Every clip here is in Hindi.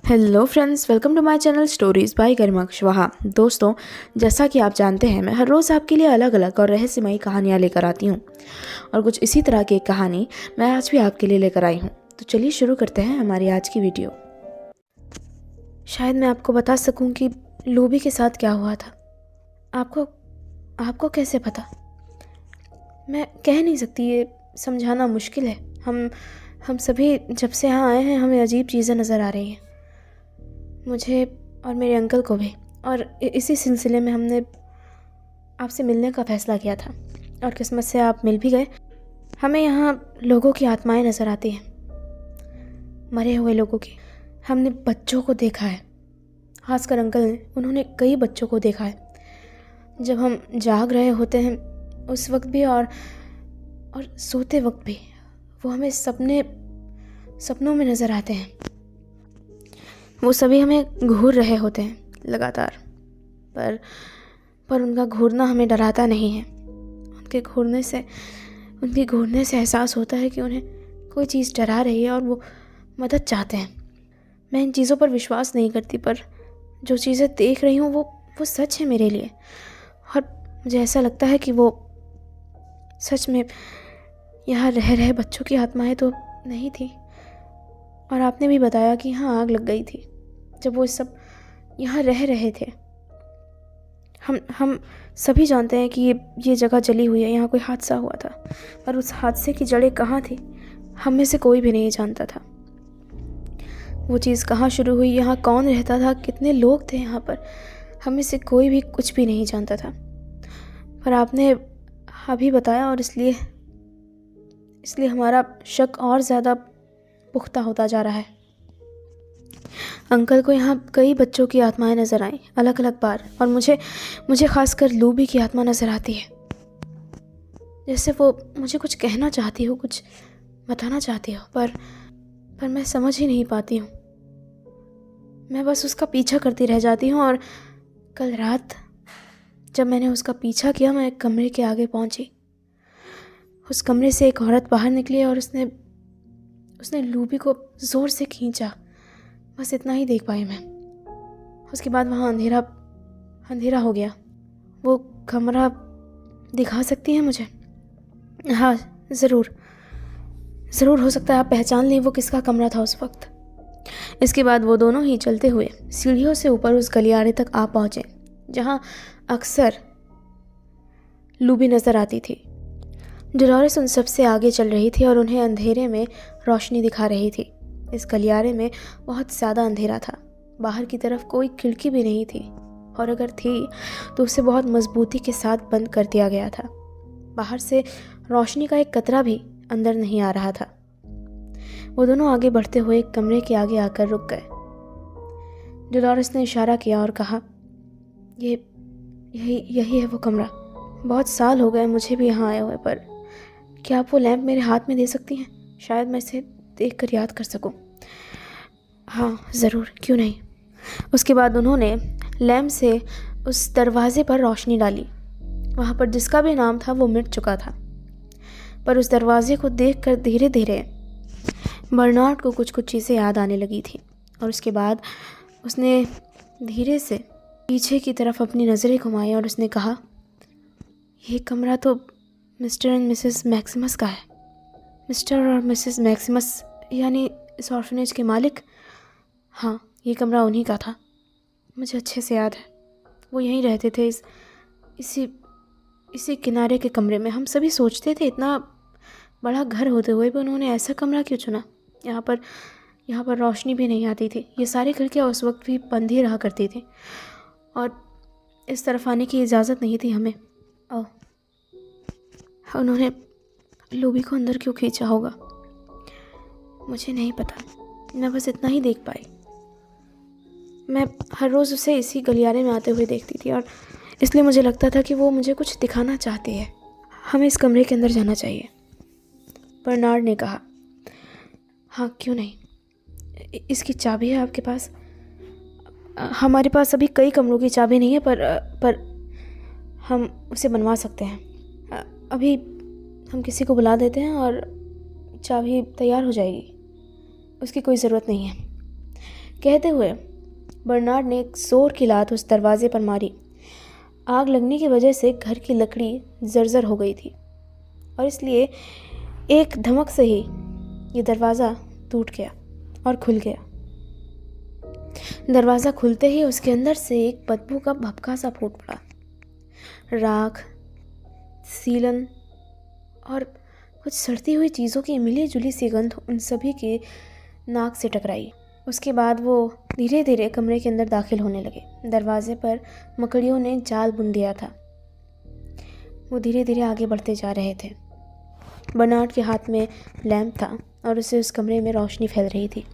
Hello friends, welcome to my channel stories by Garima Kushwaha. दोस्तों, जैसा कि आप जानते हैं, मैं हर रोज़ आपके लिए अलग अलग और रहस्यमयी कहानियाँ लेकर आती हूँ और कुछ इसी तरह की एक कहानी मैं आज भी आपके लिए लेकर आई हूँ। तो चलिए शुरू करते हैं हमारी आज की वीडियो। शायद मैं आपको बता सकूँ कि लूबी के साथ क्या हुआ था। आपको कैसे पता? मैं कह नहीं सकती, ये समझाना मुश्किल है। हम सभी जब से यहाँ आए हैं, हमें अजीब चीज़ें नज़र आ रही हैं, मुझे और मेरे अंकल को भी। और इसी सिलसिले में हमने आपसे मिलने का फ़ैसला किया था और किस्मत से आप मिल भी गए। हमें यहाँ लोगों की आत्माएं नज़र आती हैं, मरे हुए लोगों की। हमने बच्चों को देखा है, खासकर अंकल ने, उन्होंने कई बच्चों को देखा है। जब हम जाग रहे होते हैं उस वक्त भी और सोते वक्त भी वो हमें सपनों में नज़र आते हैं। वो सभी हमें घूर रहे होते हैं लगातार, पर उनका घूरना हमें डराता नहीं है। उनके घूरने से एहसास होता है कि उन्हें कोई चीज़ डरा रही है और वो मदद चाहते हैं। मैं इन चीज़ों पर विश्वास नहीं करती, पर जो चीज़ें देख रही हूँ वो सच है मेरे लिए। और मुझे ऐसा लगता है कि वो सच में यहाँ रह रहे बच्चों की आत्माएं तो नहीं थी। और आपने भी बताया कि यहाँ आग लग गई थी जब वो सब यहाँ रह रहे थे। हम सभी जानते हैं कि ये जगह जली हुई है, यहाँ कोई हादसा हुआ था, पर उस हादसे की जड़ें कहाँ थी, हम में से कोई भी नहीं जानता था। वो चीज़ कहाँ शुरू हुई, यहाँ कौन रहता था, कितने लोग थे यहाँ पर, हम में से कोई भी कुछ भी नहीं जानता था। पर आपने अभी बताया और इसलिए हमारा शक और ज़्यादा पुख्ता होता जा रहा है। अंकल को यहाँ कई बच्चों की आत्माएं नज़र आईं अलग अलग बार, और मुझे खासकर लूबी की आत्मा नज़र आती है, जैसे वो मुझे कुछ कहना चाहती हो, कुछ बताना चाहती हो, पर मैं समझ ही नहीं पाती हूँ। मैं बस उसका पीछा करती रह जाती हूँ। और कल रात जब मैंने उसका पीछा किया, मैं एक कमरे के आगे पहुँची। उस कमरे से एक औरत बाहर निकली और उसने लूबी को ज़ोर से खींचा। बस इतना ही देख पाई मैं। उसके बाद वहाँ अंधेरा हो गया। वो कमरा दिखा सकती हैं मुझे? हाँ, ज़रूर हो सकता है आप पहचान लें वो किसका कमरा था उस वक्त। इसके बाद वो दोनों ही चलते हुए सीढ़ियों से ऊपर उस गलियारे तक आ पहुँचे जहाँ अक्सर लूबी नज़र आती थी। डोलोरेस उन सबसे आगे चल रही थी और उन्हें अंधेरे में रोशनी दिखा रही थी। इस गलियारे में बहुत ज़्यादा अंधेरा था। बाहर की तरफ कोई खिड़की भी नहीं थी, और अगर थी तो उसे बहुत मजबूती के साथ बंद कर दिया गया था। बाहर से रोशनी का एक कतरा भी अंदर नहीं आ रहा था। वो दोनों आगे बढ़ते हुए एक कमरे के आगे आकर रुक गए। डोलोरेस ने इशारा किया और कहा, यही है वो कमरा। बहुत साल हो गए मुझे भी यहाँ आए हुए, पर क्या आप वो लैंप मेरे हाथ में दे सकती हैं? शायद मैं इसे देखकर याद कर सकूं। हाँ, ज़रूर, क्यों नहीं। उसके बाद उन्होंने लैंप से उस दरवाजे पर रोशनी डाली। वहाँ पर जिसका भी नाम था वो मिट चुका था, पर उस दरवाजे को देखकर धीरे धीरे बर्नार्ड को कुछ चीज़ें याद आने लगी थी। और उसके बाद उसने धीरे से पीछे की तरफ अपनी नज़रें घुमाई और उसने कहा, ये कमरा तो मिस्टर एंड मिसेस मैक्सिमस का है। मिस्टर और मिसेस मैक्सिमस यानी इस ऑर्फनेज के मालिक? हाँ, ये कमरा उन्हीं का था। मुझे अच्छे से याद है, वो यहीं रहते थे, इसी किनारे के कमरे में। हम सभी सोचते थे इतना बड़ा घर होते हुए भी उन्होंने ऐसा कमरा क्यों चुना। यहाँ पर रोशनी भी नहीं आती थी। ये सारी खिड़कियाँ उस वक्त भी बंद ही रहा करती थी और इस तरफ आने की इजाज़त नहीं थी हमें। उन्होंने लूबी को अंदर क्यों खींचा होगा, मुझे नहीं पता। मैं बस इतना ही देख पाई। मैं हर रोज़ उसे इसी गलियारे में आते हुए देखती थी और इसलिए मुझे लगता था कि वो मुझे कुछ दिखाना चाहती है। हमें इस कमरे के अंदर जाना चाहिए, बर्नार्ड ने कहा। हाँ, क्यों नहीं। इसकी चाबी है आपके पास? हमारे पास अभी कई कमरों की चाबी नहीं है, पर हम उसे बनवा सकते हैं। अभी हम किसी को बुला देते हैं और चाबी तैयार हो जाएगी, उसकी कोई ज़रूरत नहीं है। कहते हुए बर्नार्ड ने एक जोर की लात उस दरवाजे पर मारी। आग लगने की वजह से घर की लकड़ी जर्जर हो गई थी और इसलिए एक धमक से ही ये दरवाज़ा टूट गया और खुल गया। दरवाज़ा खुलते ही उसके अंदर से एक बदबू का भभका सा फूट पड़ा। राख, सीलन और कुछ सड़ती हुई चीज़ों की मिली जुली सी गंध उन सभी के नाक से टकराई। उसके बाद वो धीरे धीरे कमरे के अंदर दाखिल होने लगे। दरवाजे पर मकड़ियों ने जाल बुन दिया था। वो धीरे धीरे आगे बढ़ते जा रहे थे। बर्नार्ड के हाथ में लैंप था और उसे उस कमरे में रोशनी फैल रही थी।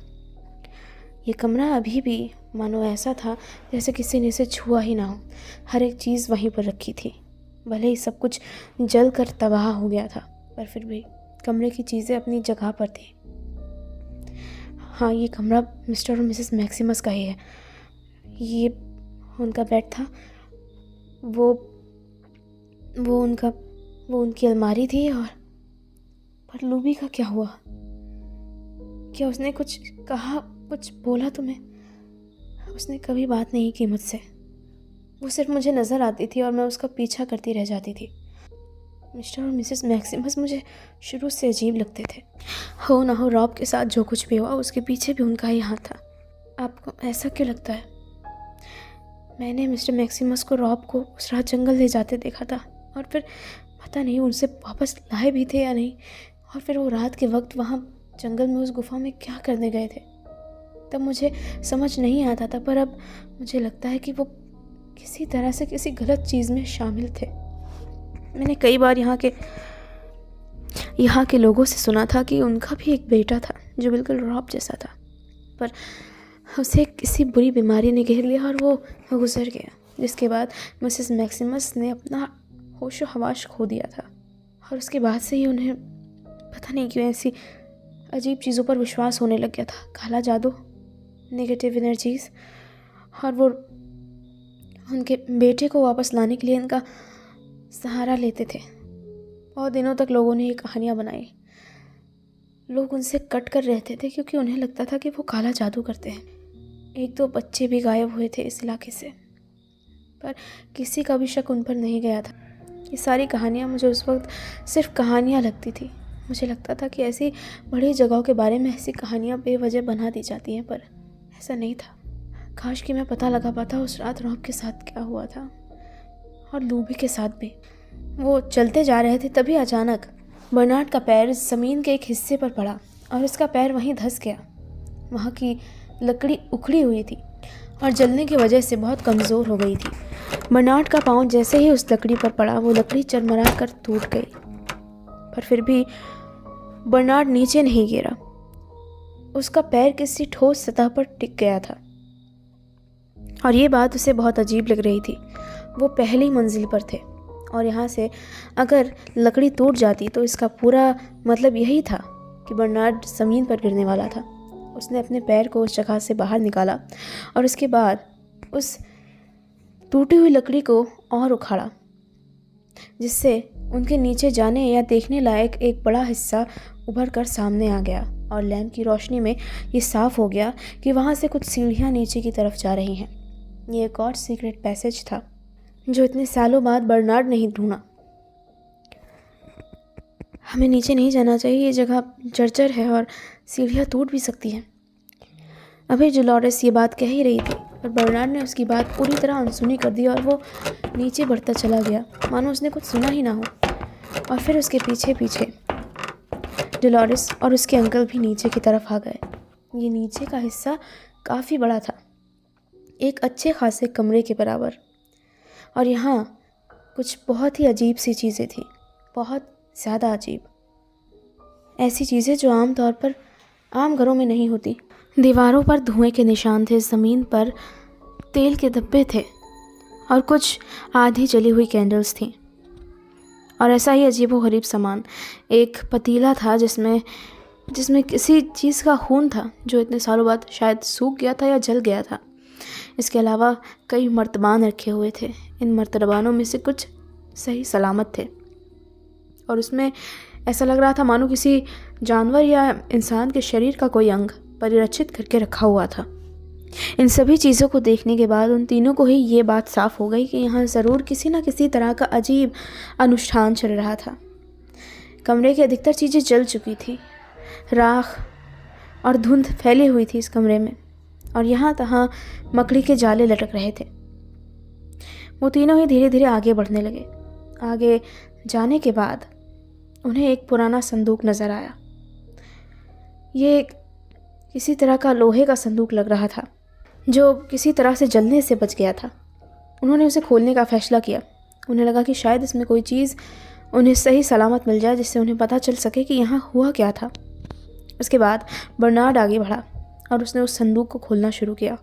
ये कमरा अभी भी मानो ऐसा था जैसे किसी ने इसे छुआ ही ना हो। हर एक चीज़ वहीं पर रखी थी। भले ही सब कुछ जल कर तबाह हो गया था, पर फिर भी कमरे की चीज़ें अपनी जगह पर थी। हाँ, ये कमरा मिस्टर और मिसेस मैक्सिमस का ही है। ये उनका बेड था, वो उनकी अलमारी थी। और पर लूबी का क्या हुआ? क्या उसने कुछ कहा, कुछ बोला तुम्हें? उसने कभी बात नहीं की मुझसे। वो सिर्फ मुझे नज़र आती थी और मैं उसका पीछा करती रह जाती थी। मिस्टर और मिसेस मैक्सिमस मुझे शुरू से अजीब लगते थे। हो ना हो रॉब के साथ जो कुछ भी हुआ उसके पीछे भी उनका ही हाथ था। आपको ऐसा क्यों लगता है? मैंने मिस्टर मैक्सिमस को रॉब को उस रात जंगल ले जाते देखा था और फिर पता नहीं उनसे वापस लाए भी थे या नहीं। और फिर वो रात के वक्त वहाँ जंगल में उस गुफा में क्या करने गए थे तब मुझे समझ नहीं आता था, पर अब मुझे लगता है कि वो किसी तरह से किसी गलत चीज़ में शामिल थे। मैंने कई बार यहाँ के लोगों से सुना था कि उनका भी एक बेटा था जो बिल्कुल रॉब जैसा था, पर उसे किसी बुरी बीमारी ने घेर लिया और वो गुजर गया, जिसके बाद मिसेस मैक्सिमस ने अपना होशो हवास खो दिया था। और उसके बाद से ही उन्हें पता नहीं क्यों ऐसी अजीब चीज़ों पर विश्वास होने लग गया था। काला जादू, नेगेटिव एनर्जीज, और वो उनके बेटे को वापस लाने के लिए इनका सहारा लेते थे। बहुत दिनों तक लोगों ने ये कहानियाँ बनाई। लोग उनसे कट कर रहते थे क्योंकि उन्हें लगता था कि वो काला जादू करते हैं। 1-2 बच्चे भी गायब हुए थे इस इलाके से, पर किसी का भी शक उन पर नहीं गया था। ये सारी कहानियाँ मुझे उस वक्त सिर्फ कहानियाँ लगती थी। मुझे लगता था कि ऐसी बड़ी जगहों के बारे में ऐसी कहानियाँ बेवजह बना दी जाती हैं, पर ऐसा नहीं था। काश कि मैं पता लगा पाता उस रात रॉब के साथ क्या हुआ था, और लूबी के साथ भी। वो चलते जा रहे थे, तभी अचानक बर्नार्ड का पैर ज़मीन के एक हिस्से पर पड़ा और उसका पैर वहीं धंस गया। वहाँ की लकड़ी उखड़ी हुई थी और जलने की वजह से बहुत कमज़ोर हो गई थी। बर्नार्ड का पाँव जैसे ही उस लकड़ी पर पड़ा, वो लकड़ी चरमरा कर टूट गई, पर फिर भी बर्नार्ड नीचे नहीं गिरा। उसका पैर किसी ठोस सतह पर टिक गया था और ये बात उसे बहुत अजीब लग रही थी। वो पहली मंजिल पर थे और यहाँ से अगर लकड़ी टूट जाती तो इसका पूरा मतलब यही था कि बर्नार्ड ज़मीन पर गिरने वाला था। उसने अपने पैर को उस जगह से बाहर निकाला और उसके बाद उस टूटी हुई लकड़ी को और उखाड़ा, जिससे उनके नीचे जाने या देखने लायक एक बड़ा हिस्सा उभर कर सामने आ गया। और लैंप की रोशनी में ये साफ हो गया कि वहाँ से कुछ सीढ़ियाँ नीचे की तरफ जा रही हैं। ये एक और सीक्रेट पैसेज था जो इतने सालों बाद बर्नार्ड ने ही ढूंढा। हमें नीचे नहीं जाना चाहिए, ये जगह जर्जर है और सीढ़ियाँ टूट भी सकती हैं। अभी डोलोरेस ये बात कह ही रही थी, पर बर्नार्ड ने उसकी बात पूरी तरह अनसुनी कर दी और वो नीचे बढ़ता चला गया, मानो उसने कुछ सुना ही ना हो। और फिर उसके पीछे पीछे डोलोरेस और उसके अंकल भी नीचे की तरफ आ गए। ये नीचे का हिस्सा काफ़ी बड़ा था, एक अच्छे खासे कमरे के बराबर, और यहाँ कुछ बहुत ही अजीब सी चीज़ें थी, बहुत ज़्यादा अजीब। ऐसी चीज़ें जो आम तौर पर आम घरों में नहीं होती। दीवारों पर धुएं के निशान थे, ज़मीन पर तेल के धब्बे थे और कुछ आधी जली हुई कैंडल्स थीं। और ऐसा ही अजीबोगरीब सामान, एक पतीला था जिसमें किसी चीज़ का खून था जो इतने सालों बाद शायद सूख गया था या जल गया था। इसके अलावा कई मर्तबान रखे हुए थे। इन मर्तबानों में से कुछ सही सलामत थे और उसमें ऐसा लग रहा था मानो किसी जानवर या इंसान के शरीर का कोई अंग परिरक्षित करके रखा हुआ था। इन सभी चीज़ों को देखने के बाद उन तीनों को ही ये बात साफ हो गई कि यहाँ ज़रूर किसी न किसी तरह का अजीब अनुष्ठान चल रहा था। कमरे की अधिकतर चीज़ें जल चुकी थी, राख और धुंध फैली हुई थी इस कमरे में, और यहाँ तहाँ मकड़ी के जाले लटक रहे थे। वो तीनों ही धीरे धीरे आगे बढ़ने लगे। आगे जाने के बाद उन्हें एक पुराना संदूक नज़र आया। ये किसी तरह का लोहे का संदूक लग रहा था जो किसी तरह से जलने से बच गया था। उन्होंने उसे खोलने का फैसला किया। उन्हें लगा कि शायद इसमें कोई चीज़ उन्हें सही सलामत मिल जाए जिससे उन्हें पता चल सके कि यहाँ हुआ क्या था। उसके बाद बर्नार्ड आगे बढ़ा और उसने उस संदूक को खोलना शुरू किया,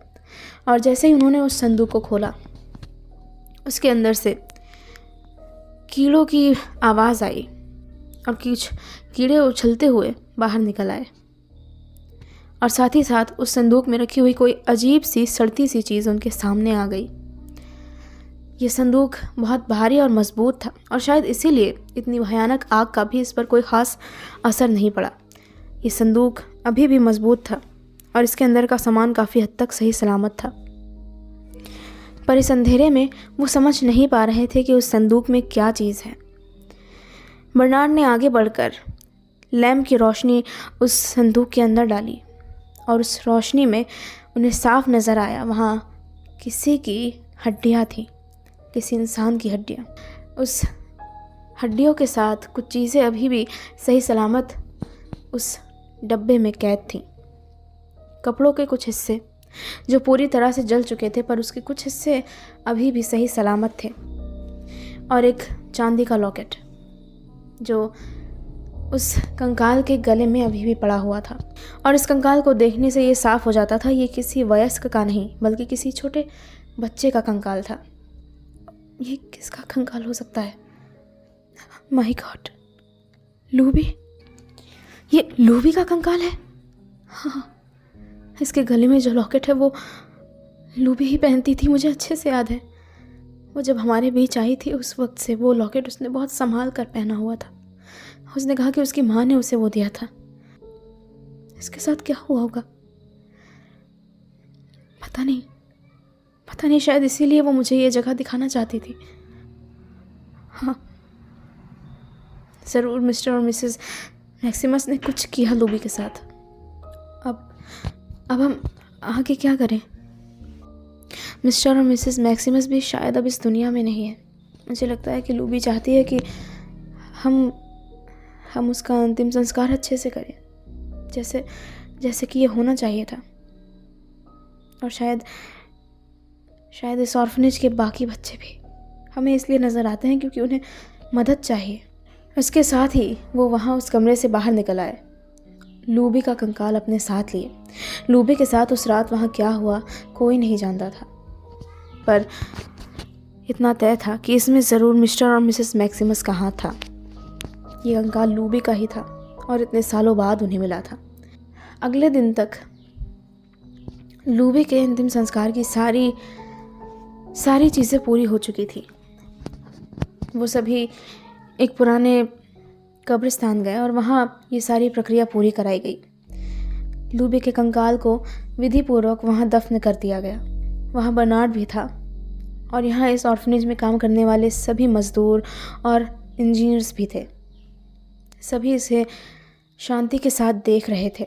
और जैसे ही उन्होंने उस संदूक को खोला, उसके अंदर से कीड़ों की आवाज़ आई और कुछ कीड़े उछलते हुए बाहर निकल आए, और साथ ही साथ उस संदूक में रखी हुई कोई अजीब सी सड़ती सी चीज़ उनके सामने आ गई। ये संदूक बहुत भारी और मजबूत था, और शायद इसीलिए इतनी भयानक आग का भी इस पर कोई ख़ास असर नहीं पड़ा। ये संदूक अभी भी मजबूत था और इसके अंदर का सामान काफ़ी हद तक सही सलामत था, पर इस अंधेरे में वो समझ नहीं पा रहे थे कि उस संदूक में क्या चीज़ है। बर्नार्ड ने आगे बढ़कर लैंप की रोशनी उस संदूक के अंदर डाली, और उस रोशनी में उन्हें साफ नज़र आया वहाँ किसी की हड्डियाँ थीं, किसी इंसान की हड्डियाँ। उस हड्डियों के साथ कुछ चीज़ें अभी भी सही सलामत उस डब्बे में कैद थीं। कपड़ों के कुछ हिस्से जो पूरी तरह से जल चुके थे, पर उसके कुछ हिस्से अभी भी सही सलामत थे, और एक चांदी का लॉकेट जो उस कंकाल के गले में अभी भी पड़ा हुआ था। और इस कंकाल को देखने से ये साफ हो जाता था ये किसी वयस्क का नहीं बल्कि किसी छोटे बच्चे का कंकाल था। ये किसका कंकाल हो सकता है? My God, Luby! ये लूबी का कंकाल है। हाँ, इसके गले में जो लॉकेट है वो लूबी ही पहनती थी, मुझे अच्छे से याद है। वो जब हमारे बीच आई थी उस वक्त से वो लॉकेट उसने बहुत संभाल कर पहना हुआ था। उसने कहा कि उसकी माँ ने उसे वो दिया था। इसके साथ क्या हुआ होगा पता नहीं, शायद इसीलिए वो मुझे ये जगह दिखाना चाहती थी। हाँ, ज़रूर मिस्टर और मिसेस मैक्सिमस ने कुछ किया लूबी के साथ। अब हम आगे क्या करें? मिस्टर और मिसेस मैक्सिमस भी शायद अब इस दुनिया में नहीं है। मुझे लगता है कि लूबी चाहती है कि हम उसका अंतिम संस्कार अच्छे से करें, जैसे कि ये होना चाहिए था। और शायद इस ऑर्फनेज के बाकी बच्चे भी हमें इसलिए नज़र आते हैं क्योंकि उन्हें मदद चाहिए। इसके साथ ही वो वहाँ उस कमरे से बाहर निकल आए, लूबी का कंकाल अपने साथ लिए। लूबी के साथ उस रात वहाँ क्या हुआ कोई नहीं जानता था, पर इतना तय था कि इसमें ज़रूर मिस्टर और मिसेस मैक्सिमस का हाथ था। ये कंकाल लूबी का ही था और इतने सालों बाद उन्हें मिला था। अगले दिन तक लूबी के अंतिम संस्कार की सारी चीज़ें पूरी हो चुकी थी। वो सभी एक पुराने कब्रिस्तान गए और वहाँ ये सारी प्रक्रिया पूरी कराई गई। लूबी के कंकाल को विधिपूर्वक वहाँ दफन कर दिया गया। वहाँ बर्नार्ड भी था, और यहाँ इस ऑर्फनेज में काम करने वाले सभी मज़दूर और इंजीनियर्स भी थे। सभी इसे शांति के साथ देख रहे थे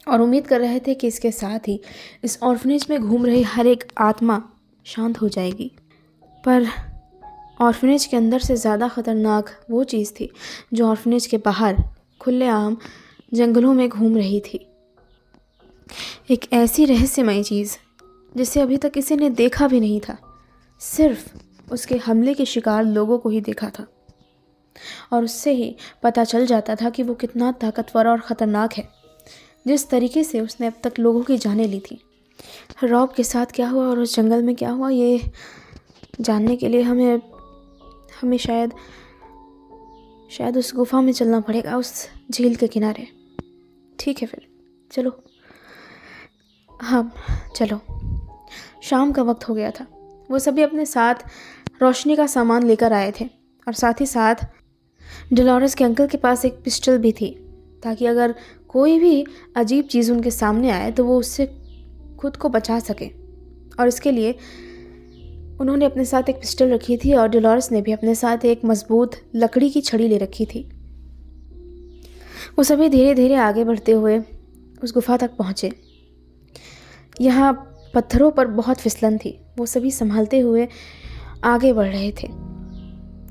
और उम्मीद कर रहे थे कि इसके साथ ही इस ऑर्फनेज में घूम रही हर एक आत्मा शांत हो जाएगी। पर ऑर्फनेज के अंदर से ज़्यादा ख़तरनाक वो चीज़ थी जो ऑर्फनेज के बाहर खुलेआम जंगलों में घूम रही थी। एक ऐसी रहस्यमयी चीज़ जिसे अभी तक किसी ने देखा भी नहीं था। सिर्फ उसके हमले के शिकार लोगों को ही देखा था, और उससे ही पता चल जाता था कि वो कितना ताकतवर और ख़तरनाक है। जिस तरीके से उसने अब तक लोगों की जानें ली थी। रॉब के साथ क्या हुआ और उस जंगल में क्या हुआ, ये जानने के लिए हमें शायद उस गुफा में चलना पड़ेगा, उस झील के किनारे। ठीक है फिर चलो। हाँ चलो। शाम का वक्त हो गया था। वो सभी अपने साथ रोशनी का सामान लेकर आए थे, और साथ ही साथ डोलोरेस के अंकल के पास एक पिस्टल भी थी, ताकि अगर कोई भी अजीब चीज़ उनके सामने आए तो वो उससे खुद को बचा सकें, और इसके लिए उन्होंने अपने साथ एक पिस्टल रखी थी और डोलोरेस ने भी अपने साथ एक मजबूत लकड़ी की छड़ी ले रखी थी। वो सभी धीरे धीरे आगे बढ़ते हुए उस गुफा तक पहुँचे। यहाँ पत्थरों पर बहुत फिसलन थी। वो सभी संभालते हुए आगे बढ़ रहे थे।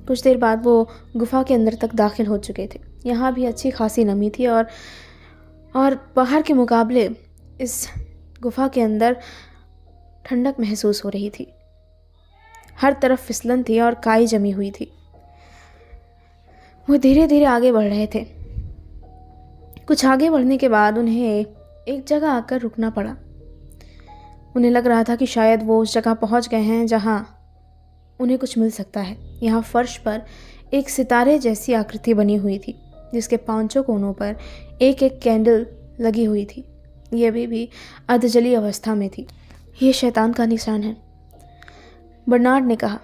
कुछ देर बाद वो गुफा के अंदर तक दाखिल हो चुके थे। यहाँ भी अच्छी खासी नमी थी और बाहर के मुकाबले इस गुफा के अंदर ठंडक महसूस हो रही थी। हर तरफ फिसलन थी और काई जमी हुई थी। वो धीरे धीरे आगे बढ़ रहे थे। कुछ आगे बढ़ने के बाद उन्हें एक जगह आकर रुकना पड़ा। उन्हें लग रहा था कि शायद वो उस जगह पहुंच गए हैं जहां उन्हें कुछ मिल सकता है। यहाँ फर्श पर एक सितारे जैसी आकृति बनी हुई थी, जिसके पांचों कोनों पर एक एक कैंडल लगी हुई थी। ये अभी भी अर्धजली अवस्था में थी। ये शैतान का निशान है, बर्नार्ड ने कहा।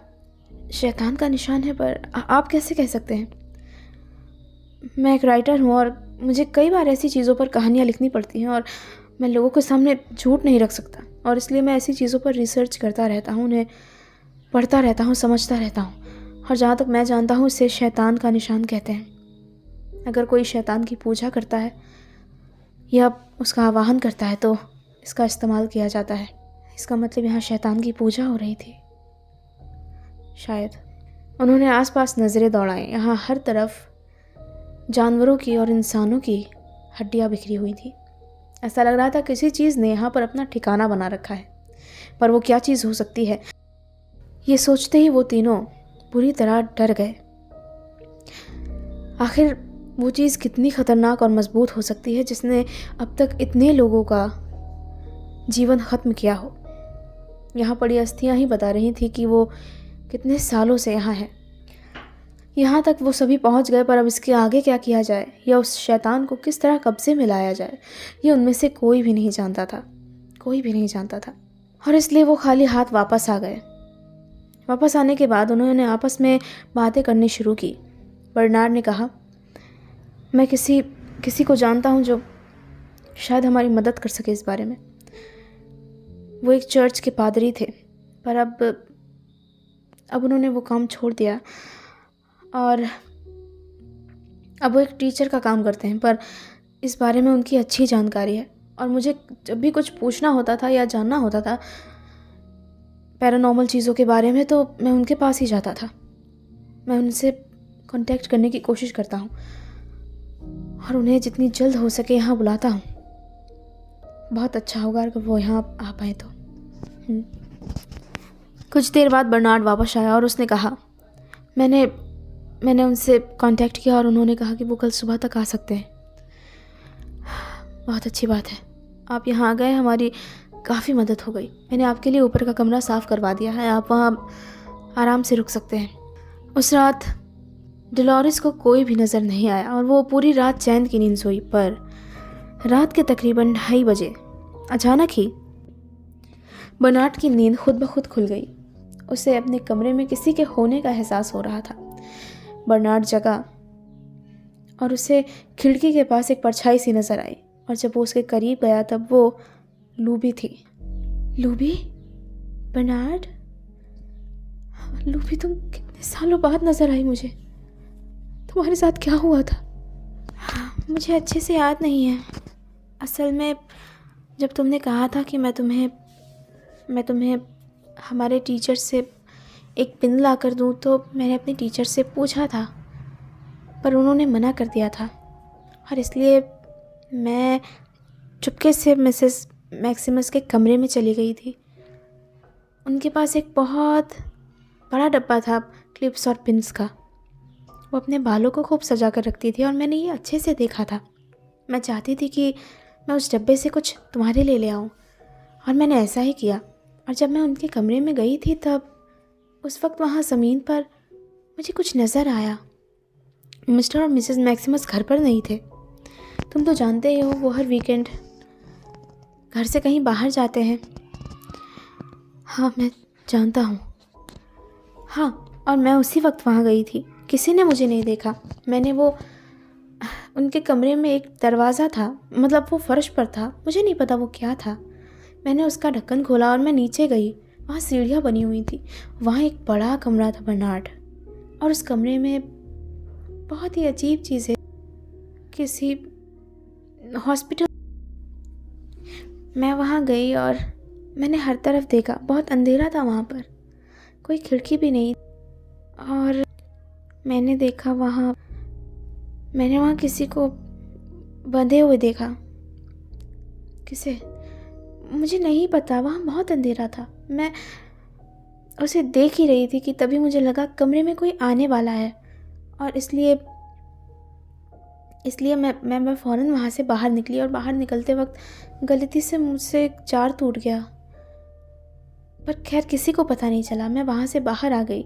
शैतान का निशान है, पर आप कैसे कह सकते हैं? मैं एक राइटर हूँ और मुझे कई बार ऐसी चीज़ों पर कहानियाँ लिखनी पड़ती हैं, और मैं लोगों के सामने झूठ नहीं रख सकता, और इसलिए मैं ऐसी चीज़ों पर रिसर्च करता रहता हूँ, उन्हें पढ़ता रहता हूँ, समझता रहता हूँ। और जहाँ तक मैं जानता हूँ, इसे शैतान का निशान कहते हैं। अगर कोई शैतान की पूजा करता है या उसका आवाहन करता है तो इसका इस्तेमाल किया जाता है। इसका मतलब यहाँ शैतान की पूजा हो रही थी शायद। उन्होंने आसपास नज़रें दौड़ाई। यहाँ हर तरफ जानवरों की और इंसानों की हड्डियाँ बिखरी हुई थी। ऐसा लग रहा था किसी चीज़ ने यहाँ पर अपना ठिकाना बना रखा है, पर वो क्या चीज़ हो सकती है, ये सोचते ही वो तीनों बुरी तरह डर गए। आखिर वो चीज़ कितनी खतरनाक और मजबूत हो सकती है जिसने अब तक इतने लोगों का जीवन ख़त्म किया हो। यहाँ पड़ी अस्थियाँ ही बता रही थी कि वो कितने सालों से यहाँ है। यहाँ तक वो सभी पहुँच गए, पर अब इसके आगे क्या किया जाए या उस शैतान को किस तरह कब्जे में लाया जाए, ये उनमें से कोई भी नहीं जानता था। कोई भी नहीं जानता था। और इसलिए वो खाली हाथ वापस आ गए। वापस आने के बाद उन्होंने आपस में बातें करनी शुरू की। बर्नार्ड ने कहा, मैं किसी को जानता हूँ जो शायद हमारी मदद कर सके इस बारे में। वो एक चर्च के पादरी थे, पर अब उन्होंने वो काम छोड़ दिया और अब वो एक टीचर का काम करते हैं, पर इस बारे में उनकी अच्छी जानकारी है। और मुझे जब भी कुछ पूछना होता था या जानना होता था पैरानॉर्मल चीज़ों के बारे में, तो मैं उनके पास ही जाता था। मैं उनसे कांटेक्ट करने की कोशिश करता हूँ और उन्हें जितनी जल्द हो सके यहाँ बुलाता हूँ। बहुत अच्छा होगा अगर वो यहाँ आ पाए तो। कुछ देर बाद बर्नार्ड वापस आया और उसने कहा, मैंने उनसे कांटेक्ट किया और उन्होंने कहा कि वो कल सुबह तक आ सकते हैं। बहुत अच्छी बात है, आप यहाँ आ गए, हमारी काफ़ी मदद हो गई। मैंने आपके लिए ऊपर का कमरा साफ़ करवा दिया है, आप वहाँ आराम से रुक सकते हैं। उस रात डोलोरेस को कोई भी नज़र नहीं आया और वो पूरी रात चैन की नींद सोई। पर रात के तकरीबन 2:30 बजे अचानक ही बर्नार्ड की नींद खुद ब खुद खुल गई। उसे अपने कमरे में किसी के होने का एहसास हो रहा था। बर्नार्ड जगा और उसे खिड़की के पास एक परछाई सी नज़र आई, और जब वो उसके करीब गया तब वो लूबी थी। लूबी? बर्नार्ड? लूबी, तुम कितने सालों बाद नज़र आई मुझे। तुम्हारे साथ क्या हुआ था? मुझे अच्छे से याद नहीं है। असल में जब तुमने कहा था कि मैं तुम्हें हमारे टीचर से एक पिन ला कर दूँ, तो मैंने अपने टीचर से पूछा था, पर उन्होंने मना कर दिया था, और इसलिए मैं चुपके से मिसेस मैक्सिमस के कमरे में चली गई थी। उनके पास एक बहुत बड़ा डब्बा था क्लिप्स और पिन्स का। वो अपने बालों को खूब सजा कर रखती थी और मैंने ये अच्छे से देखा था। मैं चाहती थी कि मैं उस डब्बे से कुछ तुम्हारे लिए ले आऊँ, और मैंने ऐसा ही किया। और जब मैं उनके कमरे में गई थी तब उस वक्त वहाँ ज़मीन पर मुझे कुछ नज़र आया। मिस्टर और मिसेस मैक्सिमस घर पर नहीं थे। तुम तो जानते ही हो, वो हर वीकेंड घर से कहीं बाहर जाते हैं। हाँ, मैं जानता हूँ। हाँ, और मैं उसी वक्त वहाँ गई थी। किसी ने मुझे नहीं देखा। मैंने वो उनके कमरे में एक दरवाज़ा था, मतलब वो फर्श पर था, मुझे नहीं पता वो क्या था। मैंने उसका ढक्कन खोला और मैं नीचे गई। वहाँ सीढ़ियाँ बनी हुई थी। वहाँ एक बड़ा कमरा था बर्नार्ड, और उस कमरे में बहुत ही अजीब चीज़ें, किसी हॉस्पिटल। मैं वहाँ गई और मैंने हर तरफ देखा। बहुत अंधेरा था वहाँ पर, कोई खिड़की भी नहीं। और मैंने वहाँ किसी को बंधे हुए देखा। किसे, मुझे नहीं पता। वहाँ बहुत अंधेरा था। मैं उसे देख ही रही थी कि तभी मुझे लगा कमरे में कोई आने वाला है, और इसलिए मैं फ़ौरन वहाँ से बाहर निकली। और बाहर निकलते वक्त गलती से मुझसे एक जार टूट गया, पर खैर किसी को पता नहीं चला। मैं वहाँ से बाहर आ गई,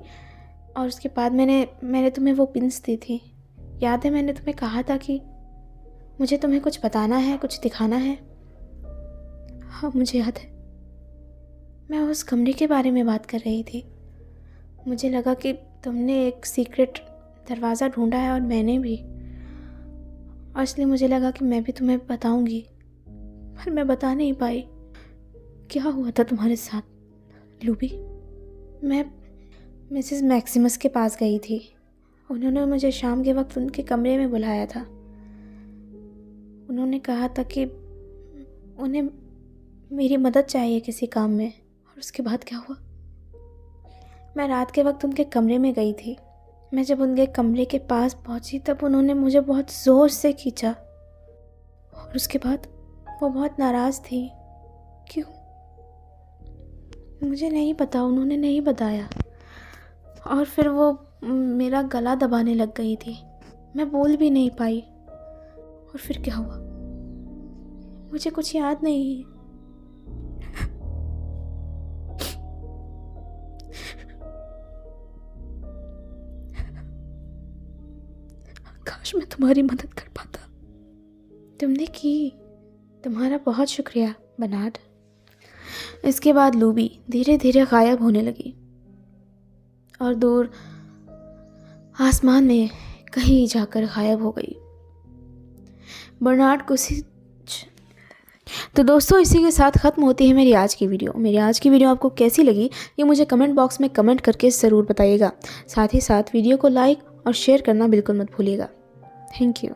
और उसके बाद मैंने तुम्हें वो पिन्स दी थी। याद है, मैंने तुम्हें कहा था कि मुझे तुम्हें कुछ बताना है, कुछ दिखाना है। हाँ, मुझे याद है। मैं उस कमरे के बारे में बात कर रही थी। मुझे लगा कि तुमने एक सीक्रेट दरवाज़ा ढूंढा है, और मैंने भी, और इसलिए मुझे लगा कि मैं भी तुम्हें बताऊंगी, पर मैं बता नहीं पाई। क्या हुआ था तुम्हारे साथ लूबी? मैं मिसेस मैक्सिमस के पास गई थी। उन्होंने मुझे शाम के वक्त उनके कमरे में बुलाया था। उन्होंने कहा था कि उन्हें मेरी मदद चाहिए किसी काम में। और उसके बाद क्या हुआ? मैं रात के वक्त उनके कमरे में गई थी। मैं जब उनके कमरे के पास पहुंची तब उन्होंने मुझे बहुत ज़ोर से खींचा, और उसके बाद वो बहुत नाराज़ थी। क्यों? मुझे नहीं पता, उन्होंने नहीं बताया। और फिर वो मेरा गला दबाने लग गई थी। मैं बोल भी नहीं पाई। और फिर क्या हुआ मुझे कुछ याद नहीं है। काश मैं तुम्हारी मदद कर पाता। तुमने की। तुम्हारा बहुत शुक्रिया बर्नार्ड। इसके बाद लूबी धीरे धीरे गायब होने लगी, और दूर आसमान में कहीं जाकर गायब हो गई। बर्नार्ड को तो दोस्तों, इसी के साथ ख़त्म होती है मेरी आज की वीडियो। आपको कैसी लगी ये मुझे कमेंट बॉक्स में कमेंट करके ज़रूर बताइएगा। साथ ही साथ वीडियो को लाइक और शेयर करना बिल्कुल मत भूलिएगा। Thank you.